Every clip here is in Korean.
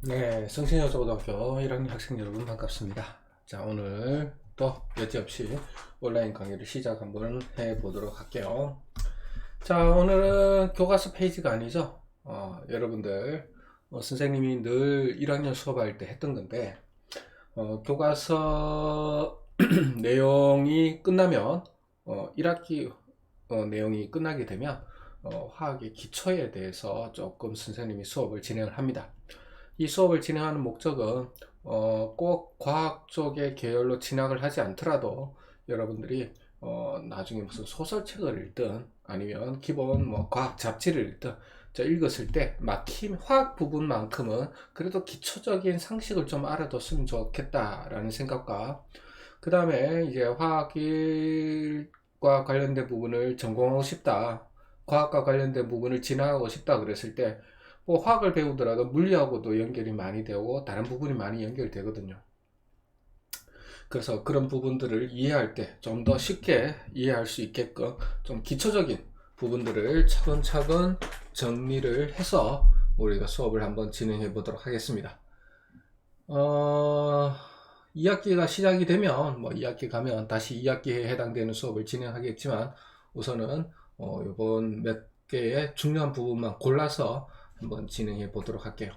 네, 성신여자고등학교 1학년 학생 여러분 반갑습니다. 자, 오늘 또 여지없이 온라인 강의를 시작 한번 해보도록 할게요. 자, 오늘은 교과서 페이지가 아니죠. 여러분들 선생님이 늘 1학년 수업할 때 했던 건데 교과서 내용이 끝나면 1학기 내용이 끝나게 되면 화학의 기초에 대해서 조금 선생님이 수업을 진행을 합니다. 이 수업을 진행하는 목적은 꼭 과학 쪽의 계열로 진학을 하지 않더라도 여러분들이 나중에 무슨 소설책을 읽든 아니면 기본 과학 잡지를 읽든 읽었을 때 막힘 화학 부분만큼은 그래도 기초적인 상식을 좀 알아뒀으면 좋겠다라는 생각과 그 다음에 이제 화학과 관련된 부분을 전공하고 싶다, 과학과 관련된 부분을 진학하고 싶다 그랬을 때 화학을 배우더라도 물리하고도 연결이 많이 되고 다른 부분이 많이 연결되거든요. 그래서 그런 부분들을 이해할 때 좀 더 쉽게 이해할 수 있게끔 좀 기초적인 부분들을 차근차근 정리를 해서 우리가 수업을 한번 진행해 보도록 하겠습니다. 2학기가 시작이 되면 2학기 가면 다시 2학기에 해당되는 수업을 진행하겠지만 우선은 이번 몇 개의 중요한 부분만 골라서 한번 진행해 보도록 할게요.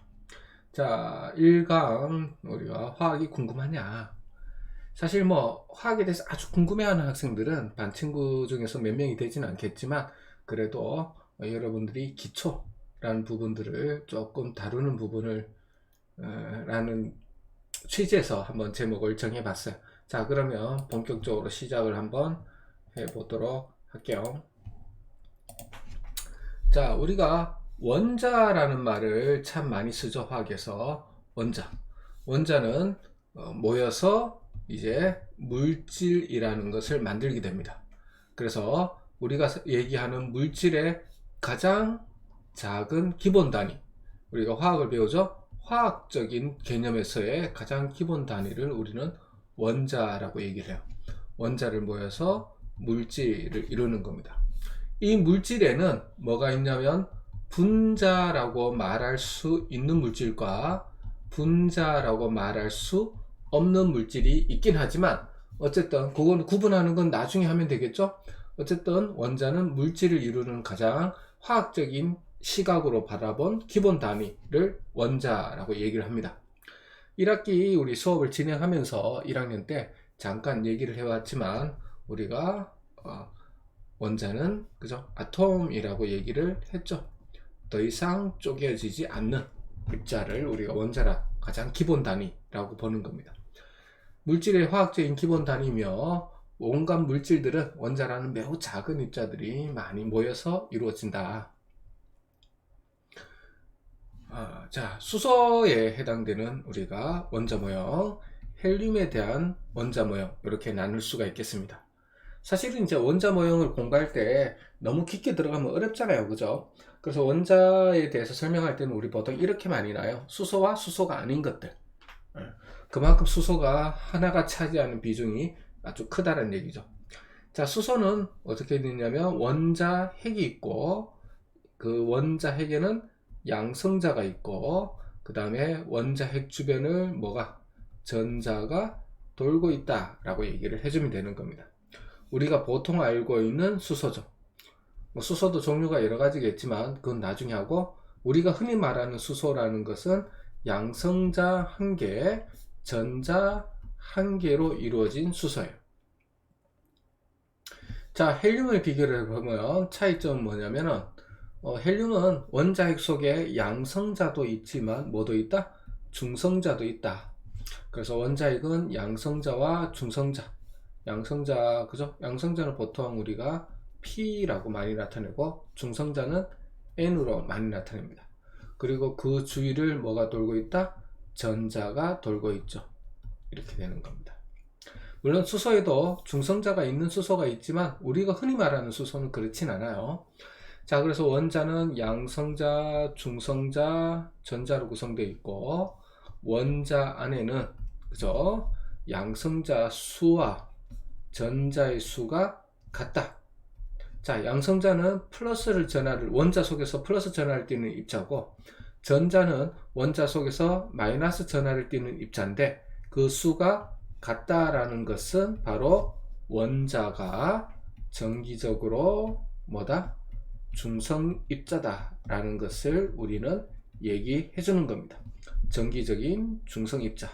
자, 1강 우리가 화학이 궁금하냐? 사실 화학에 대해서 아주 궁금해하는 학생들은 반 친구 중에서 몇 명이 되지는 않겠지만 그래도 여러분들이 기초라는 부분들을 조금 다루는 부분을 라는 취지에서 한번 제목을 정해봤어요. 자, 그러면 본격적으로 시작을 한번 해보도록 할게요. 자, 우리가 원자라는 말을 참 많이 쓰죠. 화학에서 원자는 모여서 이제 물질이라는 것을 만들게 됩니다. 그래서 우리가 얘기하는 물질의 가장 작은 기본 단위, 우리가 화학을 배우죠. 화학적인 개념에서의 가장 기본 단위를 우리는 원자라고 얘기를 해요. 원자를 모여서 물질을 이루는 겁니다. 이 물질에는 뭐가 있냐면 분자라고 말할 수 있는 물질과 분자라고 말할 수 없는 물질이 있긴 하지만 어쨌든 그건 구분하는 건 나중에 하면 되겠죠. 어쨌든 원자는 물질을 이루는 가장 화학적인 시각으로 바라본 기본 단위를 원자라고 얘기를 합니다. 1학기 우리 수업을 진행하면서 1학년 때 잠깐 얘기를 해왔지만 우리가 원자는 그죠? 아톰이라고 얘기를 했죠. 더 이상 쪼개지지 않는 입자를 우리가 원자라 가장 기본 단위라고 보는 겁니다. 물질의 화학적인 기본 단위며 온갖 물질들은 원자라는 매우 작은 입자들이 많이 모여서 이루어진다. 자, 수소에 해당되는 우리가 원자 모형, 헬륨에 대한 원자 모형 이렇게 나눌 수가 있겠습니다. 사실은 이제 원자 모형을 공부할 때 너무 깊게 들어가면 어렵잖아요, 그죠? 그래서 원자에 대해서 설명할 때는 우리 보통 이렇게 많이 나요. 수소와 수소가 아닌 것들. 그만큼 수소가 하나가 차지하는 비중이 아주 크다는 얘기죠. 자, 수소는 어떻게 되냐면 원자 핵이 있고 그 원자 핵에는 양성자가 있고 그 다음에 원자 핵 주변을 전자가 돌고 있다라고 얘기를 해주면 되는 겁니다. 우리가 보통 알고 있는 수소죠. 수소도 종류가 여러 가지겠지만 그건 나중에 하고 우리가 흔히 말하는 수소라는 것은 양성자 한 개, 전자 한 개로 이루어진 수소예요. 자, 헬륨을 비교를 해보면 차이점은 뭐냐면은 헬륨은 원자핵 속에 양성자도 있지만 뭐도 있다? 중성자도 있다. 그래서 원자핵은 양성자와 중성자, 그죠? 양성자는 보통 우리가 P라고 많이 나타내고 중성자는 N으로 많이 나타냅니다. 그리고 그 주위를 뭐가 돌고 있다? 전자가 돌고 있죠. 이렇게 되는 겁니다. 물론 수소에도 중성자가 있는 수소가 있지만 우리가 흔히 말하는 수소는 그렇진 않아요. 자, 그래서 원자는 양성자, 중성자, 전자로 구성되어 있고 원자 안에는 그죠? 양성자 수와 전자의 수가 같다. 자, 양성자는 플러스를 전하를 원자 속에서 플러스 전하를 띠는 입자고 전자는 원자 속에서 마이너스 전하를 띠는 입자인데 그 수가 같다라는 것은 바로 원자가 정기적으로 뭐다? 중성 입자다 라는 것을 우리는 얘기해 주는 겁니다. 정기적인 중성 입자.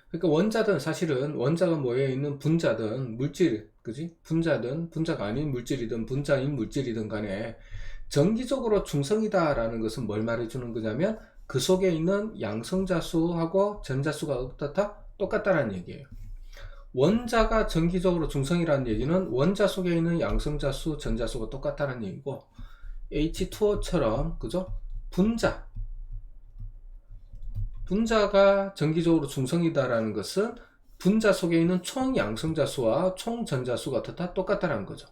그러니까 원자든 사실은 원자가 모여 있는 분자든 물질, 그지? 분자든 분자가 아닌 물질이든 분자인 물질이든 간에 정기적으로 중성이다 라는 것은 뭘 말해주는 거냐면 그 속에 있는 양성자수하고 전자수가 어떻다? 똑같다라는 얘기예요. 원자가 정기적으로 중성이라는 얘기는 원자 속에 있는 양성자수, 전자수가 똑같다는 얘기고 H2O처럼 그죠? 분자가 정기적으로 중성이다라는 것은 분자 속에 있는 총 양성자수와 총 전자수가 어떻다? 똑같다는 거죠.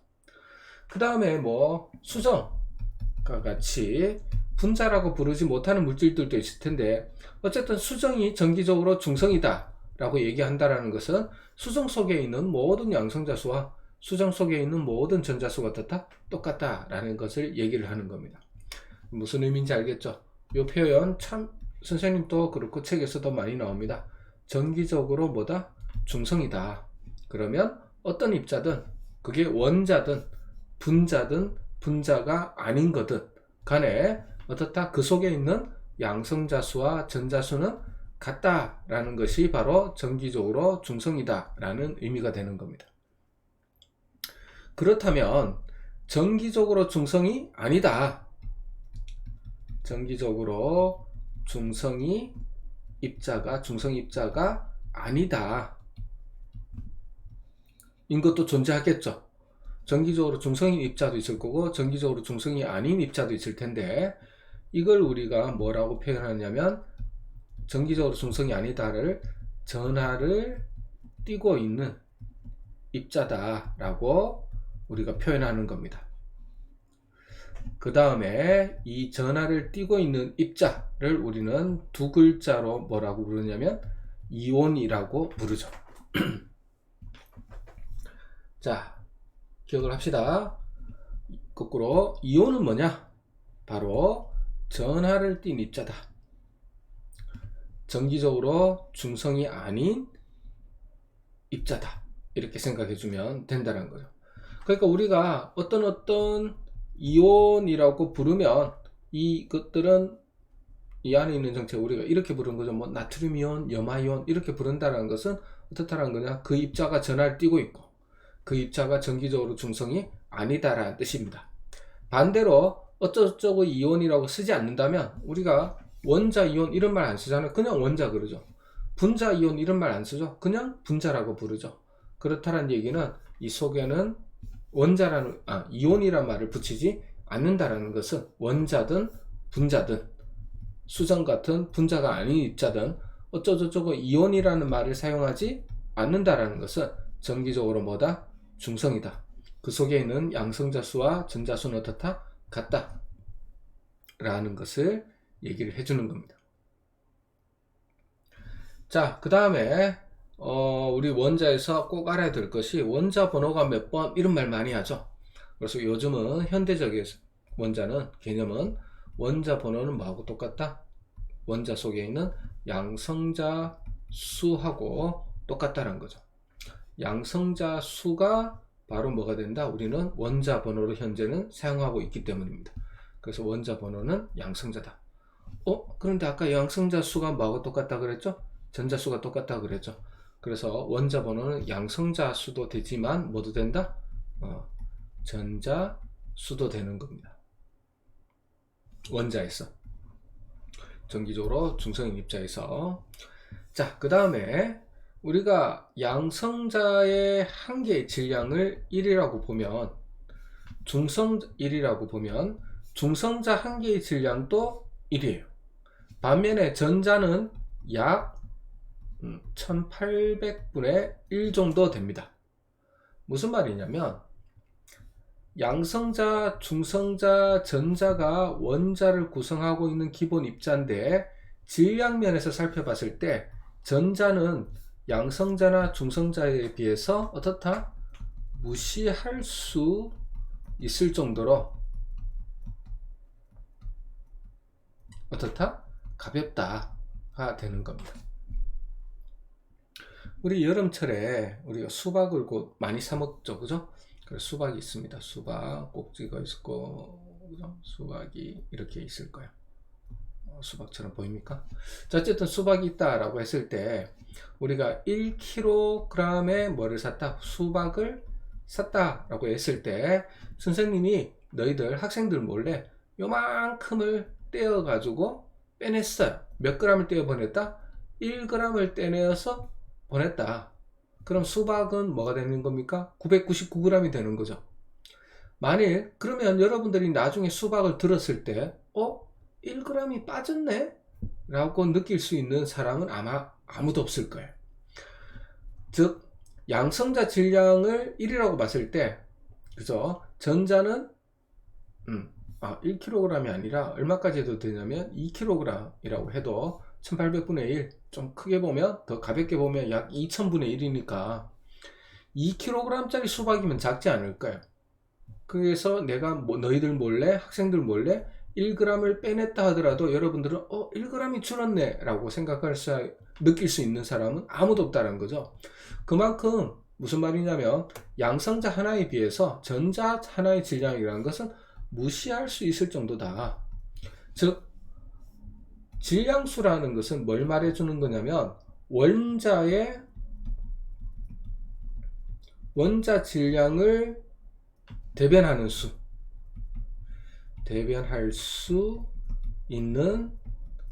그 다음에 뭐 수정과 같이 분자라고 부르지 못하는 물질들도 있을 텐데 어쨌든 수정이 정기적으로 중성이다 라고 얘기한다라는 것은 수정 속에 있는 모든 양성자수와 수정 속에 있는 모든 전자수가 어떻다? 똑같다라는 것을 얘기를 하는 겁니다. 무슨 의미인지 알겠죠? 이 표현 참 선생님도 그렇고 책에서도 많이 나옵니다. 정기적으로 뭐다? 중성이다. 그러면 어떤 입자든 그게 원자든 분자든 분자가 아닌 거든 간에 어떻다? 그 속에 있는 양성자수와 전자수는 같다라는 것이 바로 정기적으로 중성이다라는 의미가 되는 겁니다. 그렇다면 정기적으로 중성이 아니다. 정기적으로 중성 입자가 아니다. 인 것도 존재하겠죠. 정기적으로 중성인 입자도 있을 거고 정기적으로 중성이 아닌 입자도 있을 텐데 이걸 우리가 뭐라고 표현하냐면 정기적으로 중성이 아니다를 전하를 띠고 있는 입자다라고 우리가 표현하는 겁니다. 그 다음에 이 전하를 띠고 있는 입자를 우리는 두 글자로 뭐라고 부르냐면 이온이라고 부르죠. 자, 기억을 합시다. 거꾸로 이온은 뭐냐? 바로 전하를 띤 입자다. 정기적으로 중성이 아닌 입자다. 이렇게 생각해주면 된다는 거죠. 그러니까 우리가 어떤 이온이라고 부르면 이것들은 이 안에 있는 정체 우리가 이렇게 부르는 거죠. 뭐 나트륨 이온, 염화 이온 이렇게 부른다는 것은 어떻다는 거냐? 그 입자가 전하를 띠고 있고 그 입자가 정기적으로 중성이 아니다라는 뜻입니다. 반대로 어쩌고저쩌고 이온이라고 쓰지 않는다면 우리가 원자 이온 이런 말 안 쓰잖아요. 그냥 원자 그러죠. 분자 이온 이런 말 안 쓰죠. 그냥 분자라고 부르죠. 그렇다는 얘기는 이 속에는 이온이란 말을 붙이지 않는다라는 것은 원자든 분자든 수정 같은 분자가 아닌 입자든 어쩌고저쩌고 이온이라는 말을 사용하지 않는다라는 것은 정기적으로 뭐다? 중성이다. 그 속에 있는 양성자수와 전자수는 어떻다? 같다. 라는 것을 얘기를 해주는 겁니다. 자, 그 다음에 우리 원자에서 꼭 알아야 될 것이 원자 번호가 몇 번 이런 말 많이 하죠. 그래서 요즘은 현대적인 원자는 개념은 원자 번호는 뭐하고 똑같다? 원자 속에 있는 양성자 수하고 똑같다는 거죠. 양성자 수가 바로 뭐가 된다? 우리는 원자 번호로 현재는 사용하고 있기 때문입니다. 그래서 원자 번호는 양성자다. 그런데 아까 양성자 수가 뭐하고 똑같다 그랬죠? 전자 수가 똑같다 그랬죠? 그래서 원자 번호는 양성자 수도 되지만 뭐도 된다? 전자 수도 되는 겁니다. 원자에서. 정기적으로 중성인 입자에서. 자, 그 다음에 우리가 양성자의 한 개의 질량을 1이라고 보면 중성자 한 개의 질량도 1이에요. 반면에 전자는 약 1800분의 1 정도 됩니다. 무슨 말이냐면 양성자, 중성자, 전자가 원자를 구성하고 있는 기본 입자인데 질량면에서 살펴봤을 때 전자는 양성자나 중성자에 비해서 어떻다? 무시할 수 있을 정도로 어떻다? 가볍다가 되는 겁니다. 우리 여름철에 우리가 수박을 곧 많이 사 먹죠, 그죠? 그래서 수박이 있습니다. 수박 꼭지가 있고, 그죠? 수박이 이렇게 있을 거예요. 수박처럼 보입니까? 자, 어쨌든 수박이 있다라고 했을 때 우리가 1kg의 뭐를 샀다? 수박을 샀다라고 했을 때 선생님이 너희들 학생들 몰래 요만큼을 떼어 가지고 빼냈어요. 몇 g을 떼어 보냈다? 1g을 떼내어서 보냈다. 그럼 수박은 뭐가 되는 겁니까? 999g이 되는 거죠. 만일 그러면 여러분들이 나중에 수박을 들었을 때 1g이 빠졌네? 라고 느낄 수 있는 사람은 아마 아무도 없을 거예요. 즉 양성자 질량을 1이라고 봤을 때, 그죠? 전자는 1kg이 아니라 얼마까지 해도 되냐면 2kg이라고 해도 1800분의 1, 좀 크게 보면 더 가볍게 보면 약 2000분의 1이니까 2kg짜리 수박이면 작지 않을까요? 그래서 내가 너희들 몰래, 학생들 몰래 1g을 빼냈다 하더라도 여러분들은 1g이 줄었네 라고 느낄 수 있는 사람은 아무도 없다는 거죠. 그만큼 무슨 말이냐면 양성자 하나에 비해서 전자 하나의 질량이라는 것은 무시할 수 있을 정도다. 즉 질량수라는 것은 뭘 말해주는 거냐면 원자 질량을 대변할 수 있는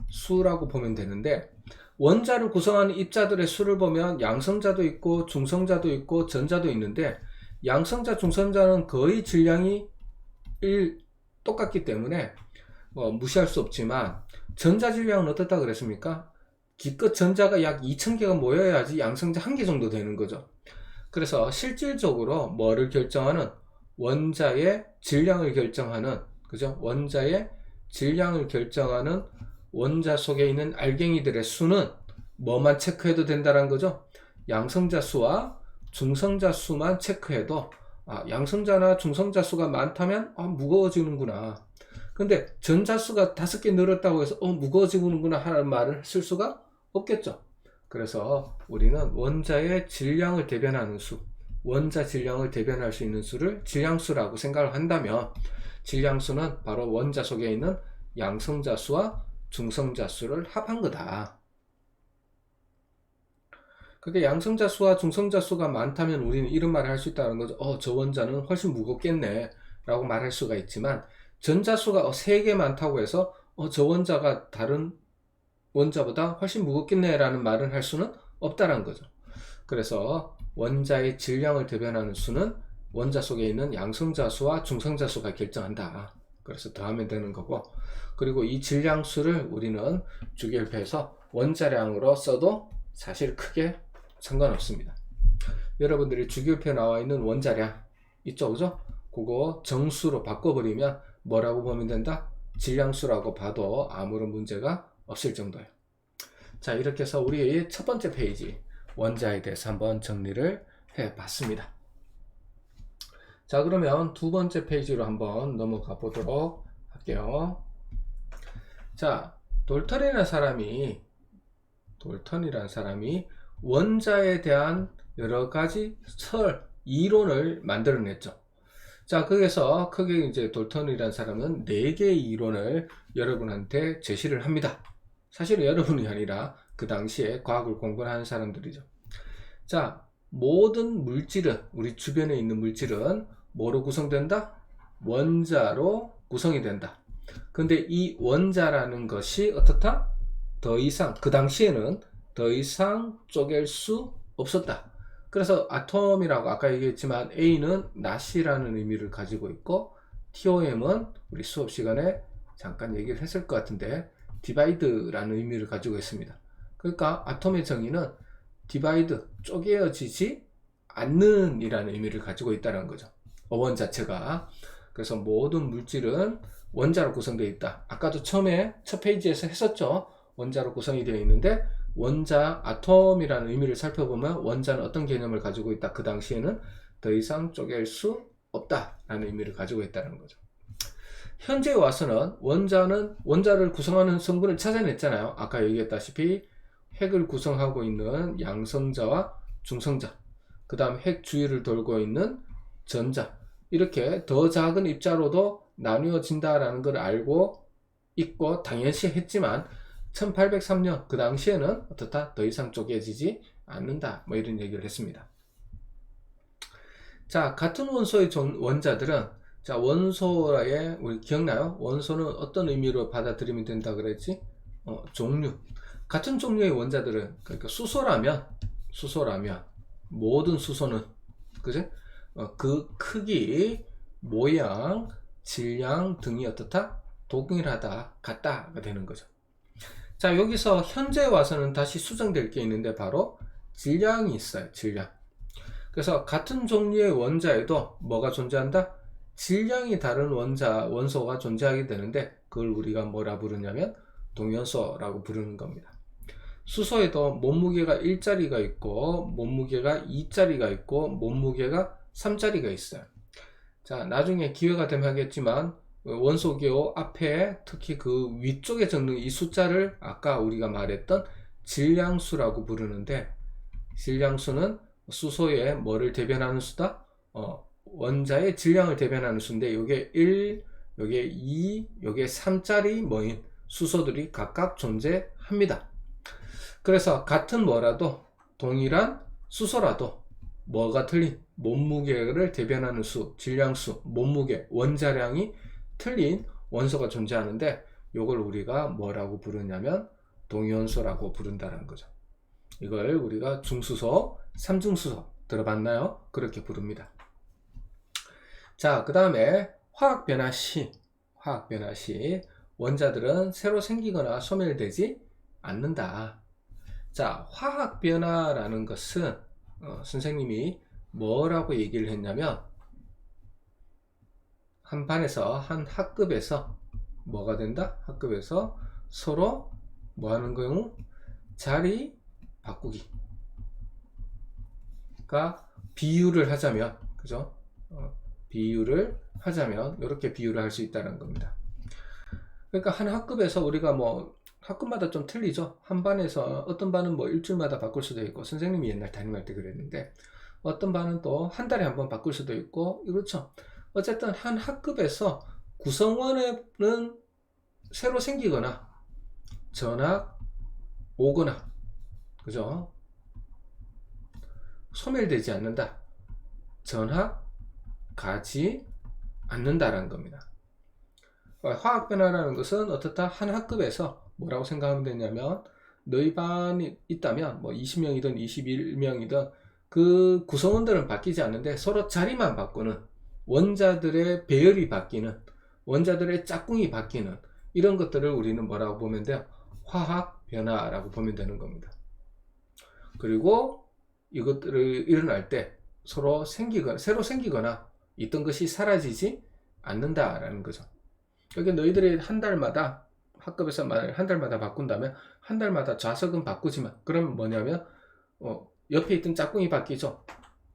수라고 보면 되는데, 원자를 구성하는 입자들의 수를 보면 양성자도 있고 중성자도 있고 전자도 있는데, 양성자 중성자는 거의 질량이 똑같기 때문에 무시할 수 없지만, 전자 질량은 어떻다 그랬습니까? 기껏 전자가 약 2000개가 모여야지 양성자 1개 정도 되는 거죠. 그래서 실질적으로 뭐를 결정하는, 원자의 질량을 결정하는, 그죠? 원자의 질량을 결정하는 원자 속에 있는 알갱이들의 수는 뭐만 체크해도 된다는 거죠? 양성자 수와 중성자 수만 체크해도 양성자나 중성자 수가 많다면 무거워지는구나. 근데 전자수가 5개 늘었다고 해서 무거워지는구나 하는 말을 쓸 수가 없겠죠. 그래서 우리는 원자의 질량을 대변하는 수, 원자 질량을 대변할 수 있는 수를 질량수라고 생각을 한다면, 질량수는 바로 원자 속에 있는 양성자 수와 중성자 수를 합한 거다. 그게 양성자 수와 중성자 수가 많다면 우리는 이런 말을 할 수 있다는 거죠. 저 원자는 훨씬 무겁겠네 라고 말할 수가 있지만, 전자수가 3개 많다고 해서 저 원자가 다른 원자보다 훨씬 무겁겠네 라는 말을 할 수는 없다는 거죠. 그래서 원자의 질량을 대변하는 수는 원자 속에 있는 양성자 수와 중성자 수가 결정한다. 그래서 더하면 되는 거고, 그리고 이 질량수를 우리는 주기율표에서 원자량으로 써도 사실 크게 상관없습니다. 여러분들이 주기율표에 나와 있는 원자량 있죠, 그죠? 그거 정수로 바꿔버리면 뭐라고 보면 된다? 질량수라고 봐도 아무런 문제가 없을 정도예요. 자, 이렇게 해서 우리 첫 번째 페이지 원자에 대해서 한번 정리를 해 봤습니다. 자, 그러면 두 번째 페이지로 한번 넘어가 보도록 할게요. 자, 돌턴이라는 사람이 원자에 대한 여러 가지 이론을 만들어냈죠. 자, 그래서 크게 이제 돌턴이라는 사람은 4개의 이론을 여러분한테 제시를 합니다. 사실은 여러분이 아니라 그 당시에 과학을 공부하는 사람들이죠. 자, 모든 물질은, 우리 주변에 있는 물질은 뭐로 구성된다? 원자로 구성이 된다. 근데 이 원자라는 것이 어떻다? 더 이상, 그 당시에는 더 이상 쪼갤 수 없었다. 그래서 아톰이라고 아까 얘기했지만 A는 not이라는 의미를 가지고 있고, TOM은 우리 수업 시간에 잠깐 얘기를 했을 것 같은데 divide라는 의미를 가지고 있습니다. 그러니까 아톰의 정의는 divide, 쪼개어지지 않는 이라는 의미를 가지고 있다는 거죠. 어원 자체가. 그래서 모든 물질은 원자로 구성되어 있다. 아까도 처음에 첫 페이지에서 했었죠. 원자로 구성이 되어 있는데, 원자, 아톰이라는 의미를 살펴보면 원자는 어떤 개념을 가지고 있다? 그 당시에는 더 이상 쪼갤 수 없다 라는 의미를 가지고 있다는 거죠. 현재 와서는 원자를 구성하는 성분을 찾아냈잖아요. 아까 얘기했다시피 핵을 구성하고 있는 양성자와 중성자, 그 다음 핵 주위를 돌고 있는 전자, 이렇게 더 작은 입자로도 나뉘어진다라는 걸 알고 있고 당연시 했지만 1803년 그 당시에는 어떻다? 더 이상 쪼개지지 않는다, 뭐 이런 얘기를 했습니다. 자, 같은 원소의 원자들은, 자, 원소에 우리 기억나요? 원소는 어떤 의미로 받아들이면 된다 그랬지? 종류. 같은 종류의 원자들은, 그러니까 수소라면 모든 수소는, 그지? 그 크기, 모양, 질량 등이 어떻다? 동일하다, 같다가 되는 거죠. 자, 여기서 현재 와서는 다시 수정될 게 있는데 바로 질량이 있어요. 질량. 그래서 같은 종류의 원자에도 뭐가 존재한다? 질량이 다른 원소가 존재하게 되는데 그걸 우리가 뭐라 부르냐면 동연소라고 부르는 겁니다. 수소에도 몸무게가 1짜리가 있고 몸무게가 2짜리가 있고 몸무게가 3짜리가 있어요. 자, 나중에 기회가 되면 하겠지만 원소기호 앞에 특히 그 위쪽에 적는 이 숫자를 아까 우리가 말했던 질량수라고 부르는데, 질량수는 수소의 뭐를 대변하는 수다? 원자의 질량을 대변하는 수인데 요게 1, 요게 2, 요게 3짜리 뭐인 수소들이 각각 존재합니다. 그래서 같은 뭐라도 동일한 수소라도 뭐가 틀린 몸무게를 대변하는 수, 질량수, 몸무게, 원자량이 틀린 원소가 존재하는데 이걸 우리가 뭐라고 부르냐면 동위원소라고 부른다는 거죠. 이걸 우리가 중수소, 삼중수소 들어봤나요? 그렇게 부릅니다. 자, 그 다음에 화학변화 시 원자들은 새로 생기거나 소멸되지 않는다. 자, 화학변화라는 것은 선생님이 뭐라고 얘기를 했냐면 한 반에서 한 학급에서 뭐가 된다? 학급에서 서로 뭐 하는 경우? 자리 바꾸기가 비유를 하자면, 그죠? 비유를 하자면 이렇게 비유를 할 수 있다는 겁니다. 그러니까 한 학급에서 우리가 뭐 학급마다 좀 틀리죠. 한 반에서 어떤 반은 뭐 일주일마다 바꿀 수도 있고, 선생님이 옛날 담임할 때 그랬는데 어떤 반은 또 한 달에 한 번 바꿀 수도 있고, 그렇죠. 어쨌든 한 학급에서 구성원은 새로 생기거나 전학 오거나, 그죠? 소멸되지 않는다. 전학 가지 않는다라는 겁니다. 화학 변화라는 것은 어떻다? 한 학급에서 뭐라고 생각하면 되냐면 너희 반이 있다면 뭐 20명이든 21명이든 그 구성원들은 바뀌지 않는데 서로 자리만 바꾸는, 원자들의 배열이 바뀌는, 원자들의 짝꿍이 바뀌는 이런 것들을 우리는 뭐라고 보면 돼요? 화학 변화라고 보면 되는 겁니다. 그리고 이것들을 일어날 때 새로 생기거나 있던 것이 사라지지 않는다라는 거죠. 여기 너희들이 한 달마다 학급에서 한 달마다 바꾼다면 한 달마다 좌석은 바꾸지만 그러면 뭐냐면 옆에 있던 짝꿍이 바뀌죠.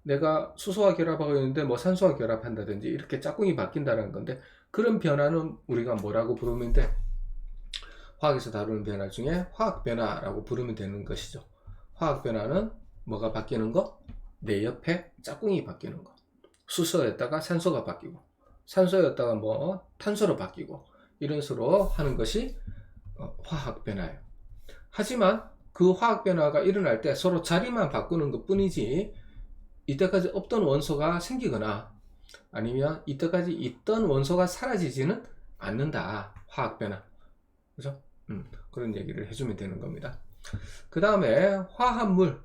내가 수소와 결합하고 있는데 뭐 산소와 결합한다든지 이렇게 짝꿍이 바뀐다는 건데, 그런 변화는 우리가 뭐라고 부르면 돼? 화학에서 다루는 변화 중에 화학 변화라고 부르면 되는 것이죠. 화학 변화는 뭐가 바뀌는 거? 내 옆에 짝꿍이 바뀌는 거. 수소였다가 산소가 바뀌고, 산소였다가 뭐 탄소로 바뀌고, 이런 식으로 하는 것이 화학 변화예요. 하지만 그 화학 변화가 일어날 때 서로 자리만 바꾸는 것 뿐이지 이때까지 없던 원소가 생기거나 아니면 이때까지 있던 원소가 사라지지는 않는다. 화학 변화. 그죠? 그런 얘기를 해주면 되는 겁니다. 그 다음에 화합물은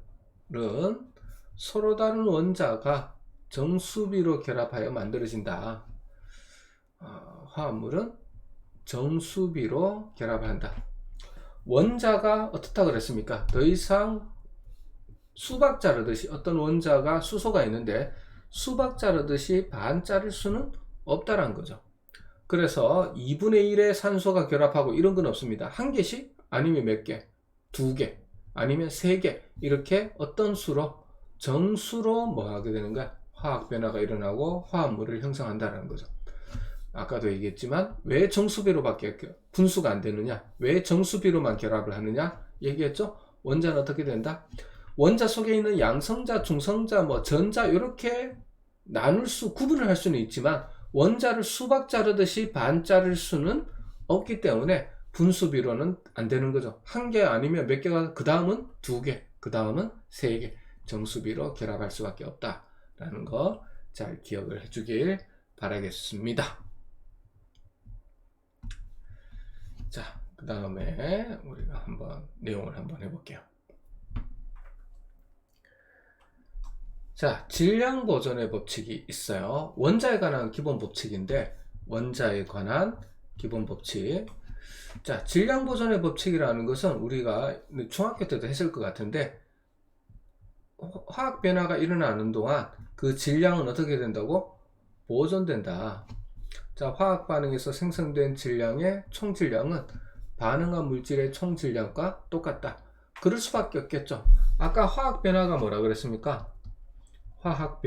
서로 다른 원자가 정수비로 결합하여 만들어진다. 화합물은 정수비로 결합을 한다. 원자가 어떻다 그랬습니까? 더 이상 수박 자르듯이 어떤 원자가 수소가 있는데 수박 자르듯이 반 자를 수는 없다라는 거죠. 그래서 2분의 1의 산소가 결합하고 이런 건 없습니다. 한 개씩 아니면 몇 개, 두 개 아니면 세 개, 이렇게 어떤 수로 정수로 뭐 하게 되는 거야? 화학 변화가 일어나고 화합물을 형성한다는 거죠. 아까도 얘기했지만 왜 정수비로밖에 분수가 안 되느냐, 왜 정수비로만 결합을 하느냐 얘기했죠. 원자는 어떻게 된다? 원자 속에 있는 양성자, 중성자, 뭐 전자 이렇게 구분을 할 수는 있지만 원자를 수박 자르듯이 반 자를 수는 없기 때문에 분수비로는 안 되는 거죠. 한 개 아니면 몇 개가, 그 다음은 두 개, 그 다음은 세 개, 정수비로 결합할 수밖에 없다라는 거 잘 기억을 해주길 바라겠습니다. 자, 그 다음에 우리가 한번 내용을 한번 해볼게요. 자, 질량 보존의 법칙이 있어요. 원자에 관한 기본 법칙인데, 원자에 관한 기본 법칙. 자, 질량 보존의 법칙이라는 것은 우리가 중학교 때도 했을 것 같은데, 화학 변화가 일어나는 동안 그 질량은 어떻게 된다고? 보존된다. 자, 화학 반응에서 생성된 질량의 총 질량은 반응한 물질의 총 질량과 똑같다. 그럴 수밖에 없겠죠. 아까 화학 변화가 뭐라 그랬습니까? 화학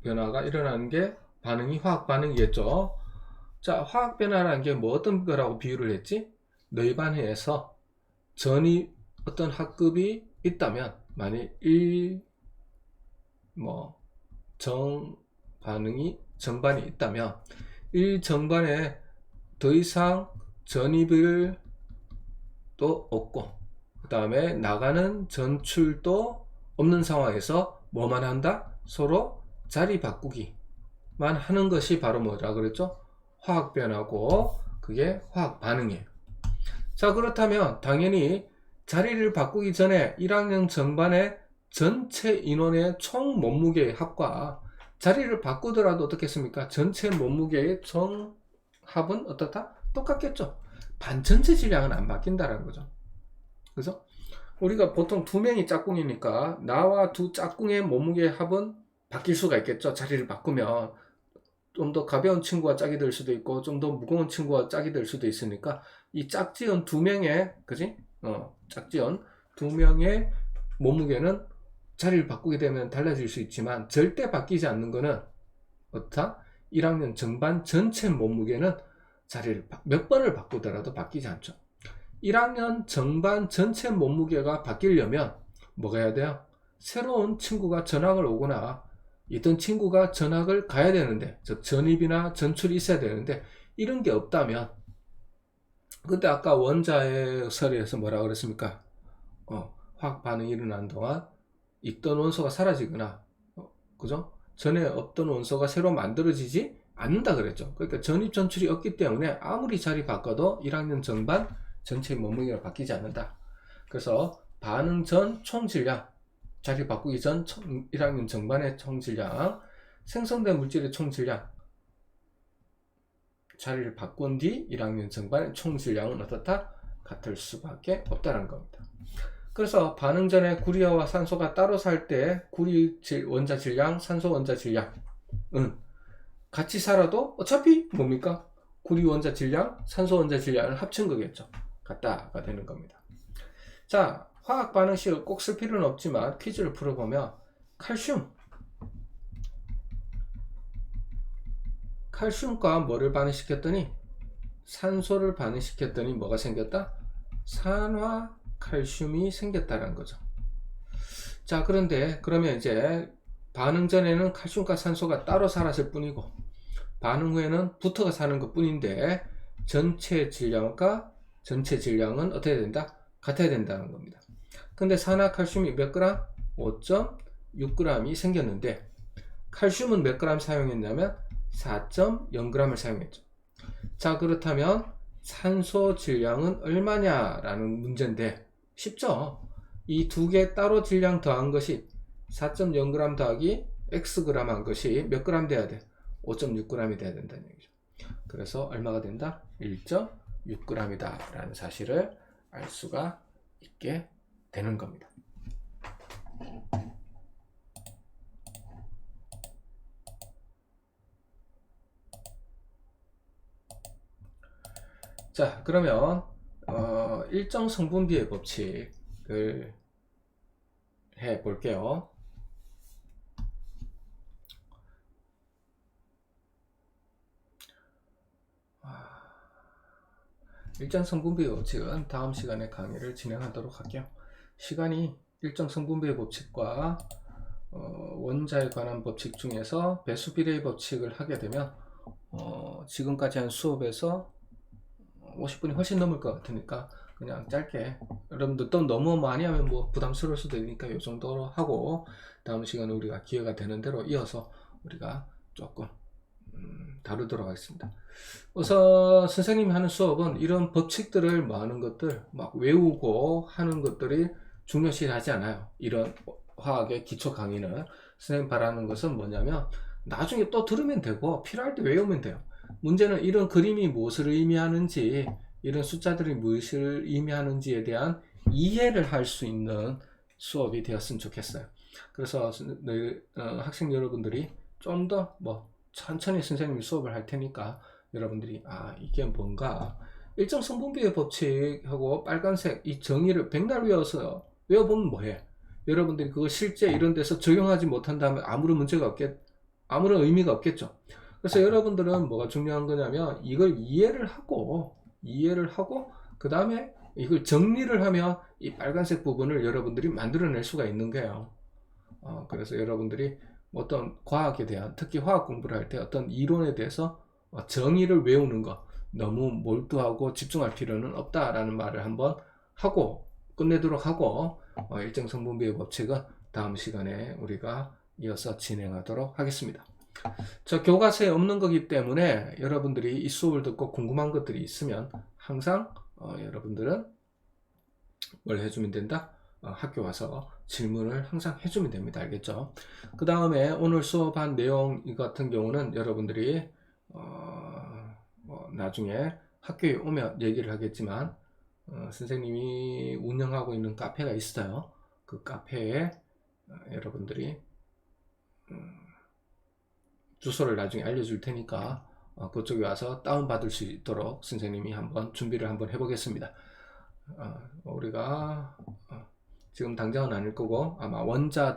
변화가 일어나는 게 반응이 화학 반응이겠죠. 자, 화학 변화라는 게 뭐 어떤 거라고 비유를 했지? 너희반에서 전이 어떤 학급이 있다면, 만일 정반이 있다면 1정반에 더 이상 전입을 또 없고, 그 다음에 나가는 전출도 없는 상황에서 뭐만 한다? 서로 자리 바꾸기만 하는 것이 바로 뭐라 그랬죠? 화학 변화고, 그게 화학 반응이에요. 자, 그렇다면 당연히 자리를 바꾸기 전에 1학년 정반의 전체 인원의 총 몸무게의 합과 자리를 바꾸더라도 어떻겠습니까? 전체 몸무게의 총 합은 어떻다? 똑같겠죠. 반전체 질량은 안 바뀐다는 거죠. 그래서 우리가 보통 두 명이 짝꿍이니까 나와 두 짝꿍의 몸무게의 합은 바뀔 수가 있겠죠. 자리를 바꾸면 좀 더 가벼운 친구가 짝이 될 수도 있고 좀 더 무거운 친구가 짝이 될 수도 있으니까 이 짝지연 두 명의, 그지? 짝지연 두 명의 몸무게는 자리를 바꾸게 되면 달라질 수 있지만 절대 바뀌지 않는 거는 어떻다? 1학년 정반 전체 몸무게는 자리를 몇 번을 바꾸더라도 바뀌지 않죠. 1학년 정반 전체 몸무게가 바뀌려면 뭐가 해야 돼요? 새로운 친구가 전학을 오거나 있던 친구가 전학을 가야 되는데, 즉 전입이나 전출이 있어야 되는데 이런 게 없다면, 근데 아까 원자의 설에서 뭐라고 그랬습니까? 화학 반응이 일어나는 동안 있던 원소가 사라지거나, 그죠? 전에 없던 원소가 새로 만들어지지 않는다 그랬죠. 그러니까 전입 전출이 없기 때문에 아무리 자리 바꿔도 1학년 정반 전체 몸무게가 바뀌지 않는다. 그래서 반응 전 총 질량, 자리 바꾸기 전 1학년 정반의 총 질량, 생성된 물질의 총 질량, 자리를 바꾼 뒤 1학년 정반의 총 질량은 어떻다? 같을 수밖에 없다는 겁니다. 그래서 반응 전에 구리와 산소가 따로 살 때 구리 원자 질량, 산소 원자 질량은 같이 살아도 어차피 뭡니까? 구리 원자 질량, 산소 원자 질량을 합친 거겠죠. 같다가 되는 겁니다. 자, 화학 반응식을 꼭 쓸 필요는 없지만 퀴즈를 풀어보면 칼슘과 뭐를 반응시켰더니 산소를 반응시켰더니 뭐가 생겼다? 산화칼슘이 생겼다는 거죠. 자, 그런데 그러면 이제 반응 전에는 칼슘과 산소가 따로 살았을 뿐이고 반응 후에는 붙어가 사는 것 뿐인데 전체 질량은 어떻게 된다? 같아야 된다는 겁니다. 근데 산화칼슘이 몇 그램? 5.6g이 생겼는데 칼슘은 몇 그램 사용했냐면 4.0g을 사용했죠. 자, 그렇다면 산소 질량은 얼마냐라는 문제인데 쉽죠. 이 두 개 따로 질량 더한 것이 4.0g 더하기 xg 한 것이 몇 g 돼야 돼? 5.6g이 돼야 된다는 얘기죠. 그래서 얼마가 된다? 1.6g이다 라는 사실을 알 수가 있게 되는 겁니다. 자, 그러면 일정 성분비의 법칙을 해 볼게요. 일정 성분비의 법칙은 다음 시간에 강의를 진행하도록 할게요. 시간이 일정 성분비의 법칙과 원자에 관한 법칙 중에서 배수 비례의 법칙을 하게 되면 지금까지 한 수업에서 50분이 훨씬 넘을 것 같으니까 그냥 짧게, 여러분들 또 너무 많이 하면 뭐 부담스러울 수도 있으니까 이 정도로 하고 다음 시간에 우리가 기회가 되는 대로 이어서 우리가 조금 다루도록 하겠습니다. 우선 선생님이 하는 수업은 이런 법칙들을 뭐 하는 것들 막 외우고 하는 것들이 중요시하지 않아요. 이런 화학의 기초 강의는 선생님 바라는 것은 뭐냐면 나중에 또 들으면 되고 필요할 때 외우면 돼요. 문제는 이런 그림이 무엇을 의미하는지, 이런 숫자들이 무엇을 의미하는지에 대한 이해를 할 수 있는 수업이 되었으면 좋겠어요. 그래서 학생 여러분들이 좀 더 천천히 선생님이 수업을 할 테니까 여러분들이 이게 뭔가 일정 성분비의 법칙하고 빨간색 이 정의를 백날 외워보면 뭐해? 여러분들이 그거 실제 이런 데서 적용하지 못한다면 아무런 의미가 없겠죠. 그래서 여러분들은 뭐가 중요한 거냐면 이걸 이해를 하고 그 다음에 이걸 정리를 하면 이 빨간색 부분을 여러분들이 만들어낼 수가 있는 거예요. 그래서 여러분들이 어떤 과학에 대한, 특히 화학 공부를 할 때 어떤 이론에 대해서 정의를 외우는 거 너무 몰두하고 집중할 필요는 없다라는 말을 한번 하고 끝내도록 하고, 일정 성분비의 법칙은 다음 시간에 우리가 이어서 진행하도록 하겠습니다. 저 교과서에 없는 거기 때문에 여러분들이 이 수업을 듣고 궁금한 것들이 있으면 항상 여러분들은 뭘 해주면 된다? 학교 와서 질문을 항상 해주면 됩니다. 알겠죠? 그 다음에 오늘 수업한 내용 같은 경우는 여러분들이 나중에 학교에 오면 얘기를 하겠지만 선생님이 운영하고 있는 카페가 있어요. 그 카페에 여러분들이 주소를 나중에 알려줄 테니까 그쪽에 와서 다운받을 수 있도록 선생님이 준비를 한번 해보겠습니다. 우리가 지금 당장은 아닐 거고 아마 원자에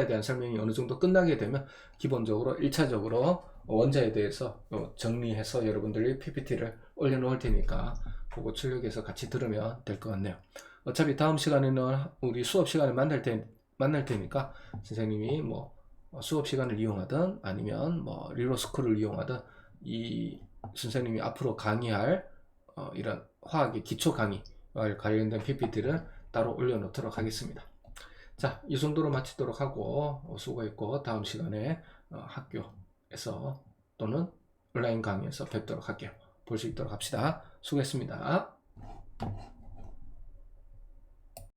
대한 설명이 어느 정도 끝나게 되면 기본적으로 1차적으로 원자에 대해서 정리해서 여러분들이 PPT를 올려놓을 테니까 그거 출력해서 같이 들으면 될 것 같네요. 어차피 다음 시간에는 우리 수업 시간에 만날 테니까 선생님이 수업 시간을 이용하든 아니면 리로스쿨을 이용하든 이 선생님이 앞으로 강의할 이런 화학의 기초 강의 관련된 PPT를 따로 올려놓도록 하겠습니다. 자, 이 정도로 마치도록 하고 수고했고 다음 시간에 학교에서 또는 온라인 강의에서 뵙도록 할게요. 볼 수 있도록 합시다. 수고했습니다.